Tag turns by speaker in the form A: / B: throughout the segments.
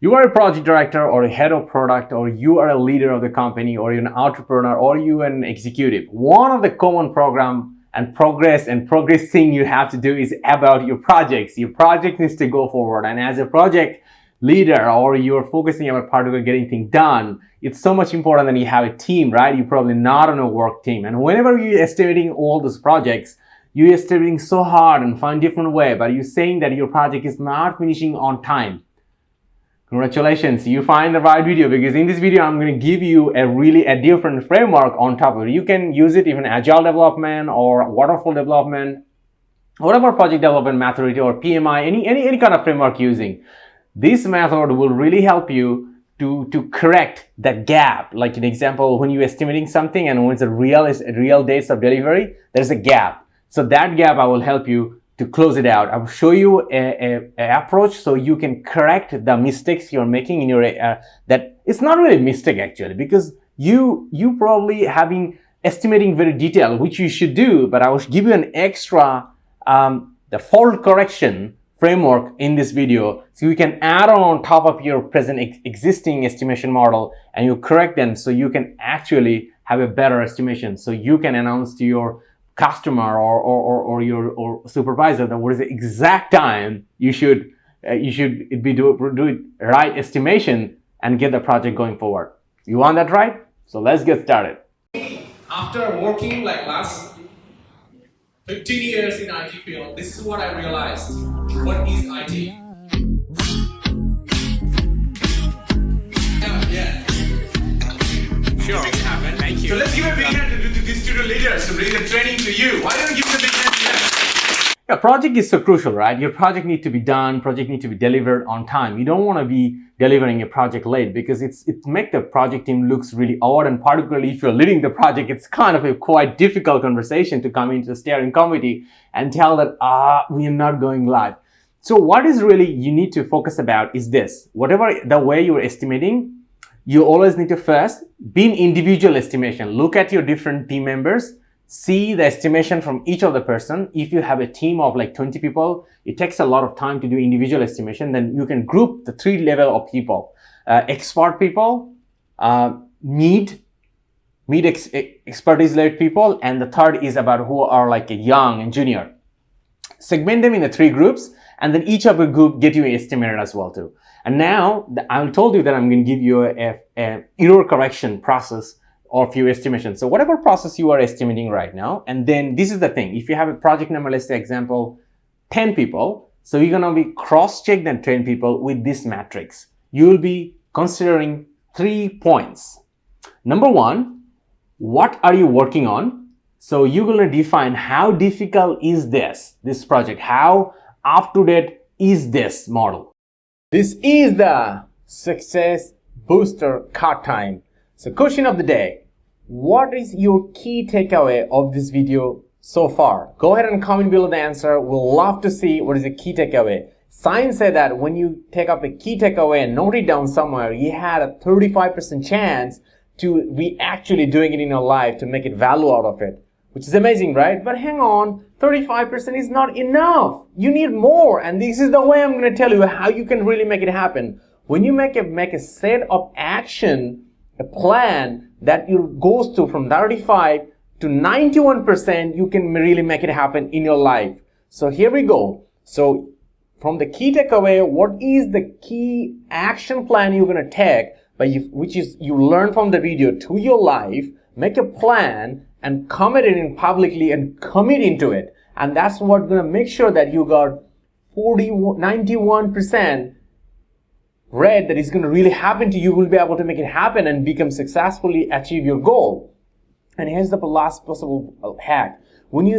A: You are a project director or a head of product, or you are a leader of the company, or you're an entrepreneur, or you're an executive. One of the common program and progressing you have to do is about your projects. Your project needs to go forward. And as a project leader, or you're focusing on particular getting things done, it's so much important that you have a team, right? You're probably not on a work team. And whenever you're estimating all those projects, you're estimating so hard and find different way, but you're saying that your project is not finishing on time. Congratulations, you find the right video, because in this video I'm going to give you a different framework on top of it. You can use it even agile development or waterfall development, whatever project development maturity or PMI, any kind of framework using. This method will really help you to correct that gap. Like an example, when you're estimating something and when it's a real dates of delivery, there's a gap. So that gap I will help you to close it out. I will show you a approach so you can correct the mistakes you're making in your that it's not really a mistake actually, because you probably having estimating very detailed, which you should do, but I will give you an extra the fault correction framework in this video, so you can add on top of your present existing estimation model and you correct them so you can actually have a better estimation, so you can announce to your customer or your supervisor that what is the exact time you should be do it right estimation and get the project going forward. You want that right? So let's get started.
B: After working like last 15 years in IT field, this is what I realized. What is IT? Yeah. Sure. Make it happen. Thank you. So let's give a big hand to these student leaders to bring the training to you. Why don't you give them a big hand to them?
A: Yeah, project is so crucial, right? Your project needs to be done, project needs to be delivered on time. You don't want to be delivering a project late, because it makes the project team looks really odd, and particularly if you're leading the project, it's kind of a quite difficult conversation to come into the steering committee and tell that, we are not going live. So what is really you need to focus about is this. Whatever the way you're estimating, you always need to first be an individual estimation. Look at your different team members, see the estimation from each of the person. If you have a team of like 20 people, it takes a lot of time to do individual estimation. Then you can group the three level of people: expert people, expertise led people, and the third is about who are like a young and junior. Segment them in the three groups, and then each of the group get you estimated as well too. And now I told you that I'm going to give you a error correction process of your estimation. So whatever process you are estimating right now, and then this is the thing. If you have a project number, let's say example, 10 people, so you're going to be cross-check that 10 people with this matrix. You will be considering 3 points. Number one, what are you working on? So you're going to define how difficult is this project? How up-to-date is this model? This is the success booster cut time. So question of the day, what is your key takeaway of this video so far? Go ahead and comment below the answer. We'll love to see what is the key takeaway. Science said that when you take up a key takeaway and note it down somewhere, you had a 35% chance to be actually doing it in your life to make it value out of it, which is amazing, right? But hang on, 35% is not enough. You need more. And this is the way I'm going to tell you how you can really make it happen. When you make a set of action, a plan that goes to from 35 to 91%, you can really make it happen in your life. So here we go. So from the key takeaway, what is the key action plan you're going to take, which is you learn from the video to your life, make a plan and commit it in publicly and commit into it. And that's what's going to make sure that you got 91% read that is going to really happen to you. Will be able to make it happen and become successfully achieve your goal. And here's the last possible hack. When you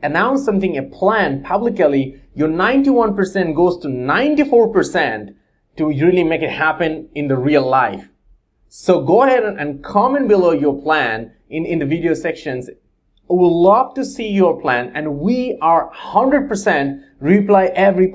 A: announce something, a plan publicly, your 91% goes to 94% to really make it happen in the real life. So go ahead and comment below your plan in the video sections. We would love to see your plan, and we are 100% reply every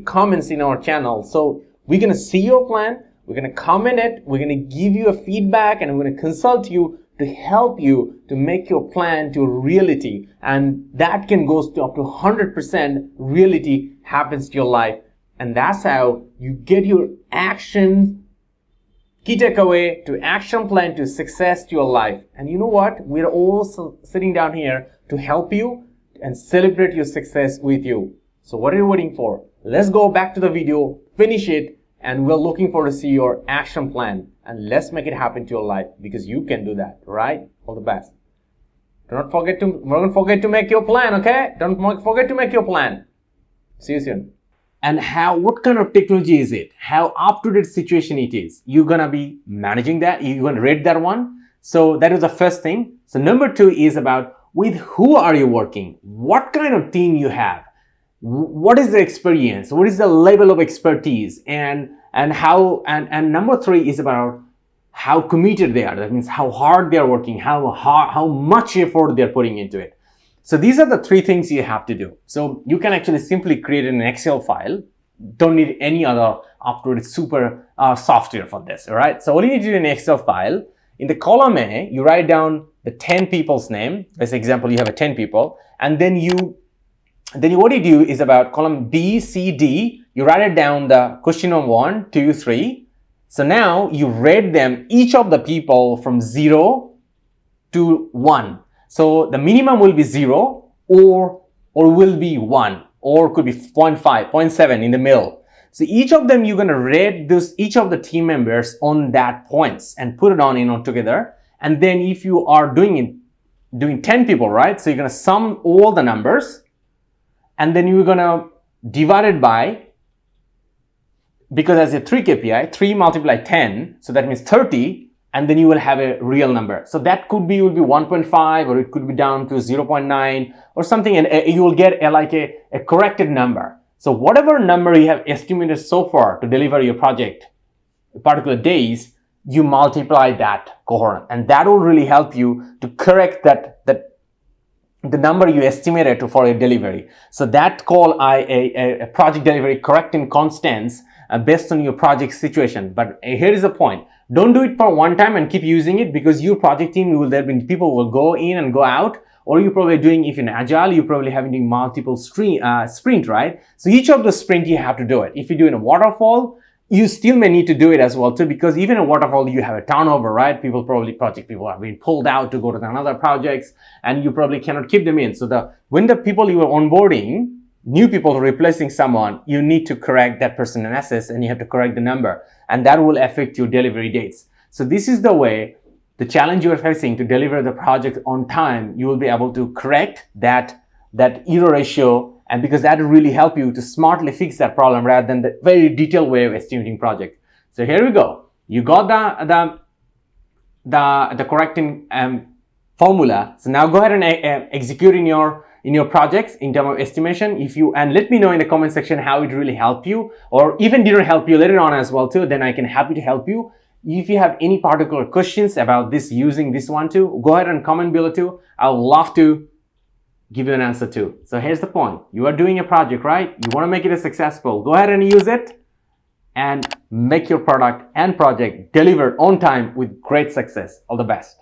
A: comments in our channel. So we're going to see your plan, we're going to comment it, we're going to give you a feedback, and we're going to consult you to help you to make your plan to a reality. And that can go to up to 100% reality happens to your life. And that's how you get your action, key takeaway to action plan to success to your life. And you know what? We're all sitting down here to help you and celebrate your success with you. So what are you waiting for? Let's go back to the video, finish it, and we're looking forward to see your action plan. And let's make it happen to your life, because you can do that, right? All the best. Don't forget to make your plan, okay? Don't forget to make your plan. See you soon. And what kind of technology is it? How up-to-date situation it is? You're gonna be managing that. You're gonna rate that one. So that is the first thing. So number 2 is about with who are you working? What kind of team you have? What is the experience? What is the level of expertise? And number 3 is about how committed they are. That means how hard they are working, how much effort they're putting into it. So these are the 3 things you have to do. So you can actually simply create an Excel file. Don't need any other up-to-date super software for this, all right? So all you need to do in an Excel file, in the column A, you write down the 10 people's name. As example, you have 10 people, and then what you do is about column B, C, D, you write it down the question number 1, 2, 3. So now you rate them, each of the people from 0 to 1. So the minimum will be 0 or will be 1 or could be 0.5, 0.7 in the middle. So each of them, you're going to rate each of the team members on that points and put it on together. And then if you are doing 10 people, right? So you're going to sum all the numbers and then you're going to divide it by, because as a 3 KPI, 3 multiply 10, so that means 30, and then you will have a real number. So that will be 1.5, or it could be down to 0.9 or something, and you will get a corrected number. So whatever number you have estimated so far to deliver your project, particular days, you multiply that cohort, and that will really help you to correct the number you estimated for your delivery. So that call a project delivery correcting constants based on your project situation. But here is the point. Don't do it for one time and keep using it, because your project team people will go in and go out, or you're probably doing, if in agile, you're probably having to do multiple sprint, right? So each of the sprint you have to do it. If you do in a waterfall, you still may need to do it as well too, because even in a waterfall you have a turnover, right? Project people are being pulled out to go to another projects, and you probably cannot keep them in. So when the people you are onboarding, new people replacing someone, you need to correct that person and assess, and you have to correct the number, and that will affect your delivery dates. So this is the way, the challenge you are facing to deliver the project on time, you will be able to correct that error ratio, and because that will really help you to smartly fix that problem rather than the very detailed way of estimating project. So here we go. You got the correcting formula. So now go ahead and execute in your projects in terms of estimation. And let me know in the comment section how it really helped you, or even didn't help you later on as well too. Then I can happy to help you. If you have any particular questions about this, using this one too, go ahead and comment below too. I would love to give you an answer too. So here's the point. You are doing a project, right? You want to make it a successful. Go ahead and use it and make your product and project deliver on time with great success. All the best.